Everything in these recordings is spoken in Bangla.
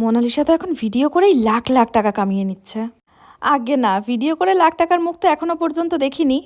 মোনালিসা তো এখন ভিডিও করেই লাখ লাখ টাকা কামিয়ে নিচ্ছে। আগে না, ভিডিও করে লাখ টাকার মুখ তো এখনো পর্যন্ত দেখিনি,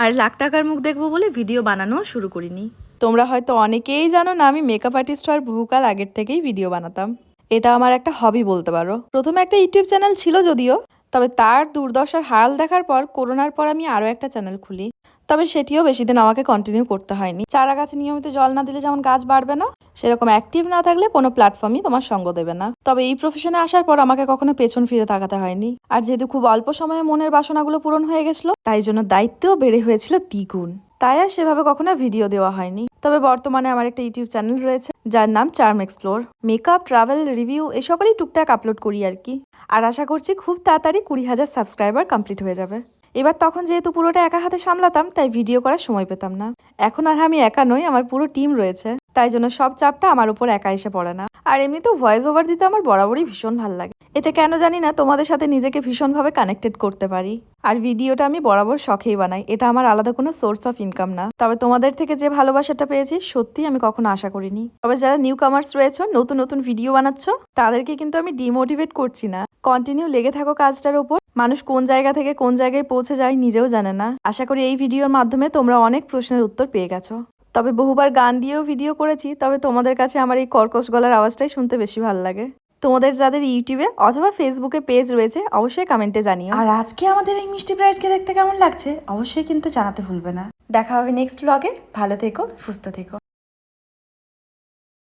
আর লাখ টাকার মুখ দেখবো বলে ভিডিও বানানো শুরু করিনি। তোমরা হয়তো অনেকেই জানো না, আমি মেকআপ আর্টিস্ট হওয়ার বহুকাল আগের থেকেই ভিডিও বানাতাম। এটা আমার একটা হবি বলতে পারো। প্রথমে একটা ইউটিউব চ্যানেল ছিল যদিও, তবে তার দুর্দশার হাল দেখার পর করোনার পর আমি আরও একটা চ্যানেল খুলি। তবে সেটিও বেশি দিন আমাকে কন্টিনিউ করতে হয়নি। চারা গাছে নিয়মিত জল না দিলে যেমন গাছ বাড়বে না, সেরকম অ্যাক্টিভ না থাকলে কোনো প্ল্যাটফর্মই তোমার সঙ্গ দেবে না। তবে এই প্রফেশনে আসার পর আমাকে কখনো পেছন ফিরে তাকাতে হয়নি। আর যেহেতু খুব অল্প সময়ে মনের বাসনাগুলো পূরণ হয়ে গেছিল, তাই জন্য দায়িত্বও বেড়ে হয়েছিল দ্বিগুণ। তাই আর সেভাবে কখনো ভিডিও দেওয়া হয়নি। তবে বর্তমানে আমার একটা ইউটিউব চ্যানেল রয়েছে, যার নাম Charm Explore. Makeup, travel, review এ সকলেই টুকটাক আপলোড করি আর কি। আর আশা করছি খুব তাড়াতাড়ি 20,000 সাবস্ক্রাইবার কমপ্লিট হয়ে যাবে। এবার তখন যেহেতু পুরোটা একা হাতে সামলাতাম, তাই ভিডিও করার সময় পেতাম না। এখন আর আমি একা নই, আমার পুরো টিম রয়েছে, তাই জন্য সব চাপটা আমার উপর একা এসে পড়ে না। আর এমনিতেও ভয়েস ওভার দিতে আমার বরাবরই ভীষণ ভালো লাগে। এতে কেন জানি না তোমাদের সাথে নিজেকে ভীষণভাবে কানেক্টেড করতে পারি। আর ভিডিওটা আমি বরাবর শখেই বানাই, এটা আমার আলাদা কোনো সোর্স অফ ইনকাম না। তবে তোমাদের থেকে যে ভালোবাসাটা পেয়েছি, সত্যি আমি কখনো আশা করিনি। তবে যারা নিউ কামার্স রয়েছে, নতুন নতুন ভিডিও বানাচ্ছ, তাদেরকে কিন্তু আমি ডিমোটিভেট করছি না। কন্টিনিউ লেগে থাকো কাজটার ওপর। মানুষ কোন জায়গা থেকে কোন জায়গায় পৌঁছে যায় নিজেও জানে না। আশা করি এই ভিডিওর মাধ্যমে তোমরা অনেক প্রশ্নের উত্তর পেয়ে গেছো। তবে বহুবার গান দিয়েও ভিডিও করেছি, তবে তোমাদের কাছে আমার এই কর্কশ গলার আওয়াজটাই শুনতে বেশি ভালো লাগে। তোমাদের যাদের ইউটিউবে অথবা ফেসবুকে পেজ রয়েছে, অবশ্যই কমেন্টে জানিও। আর আজকে আমাদের এই মিষ্টি ব্রাইডকে দেখতে কেমন লাগছে অবশ্যই কিন্তু জানাতে ভুলবে না। দেখা হবে নেক্সট ব্লগে। ভালো থেকো, সুস্থ থেকো।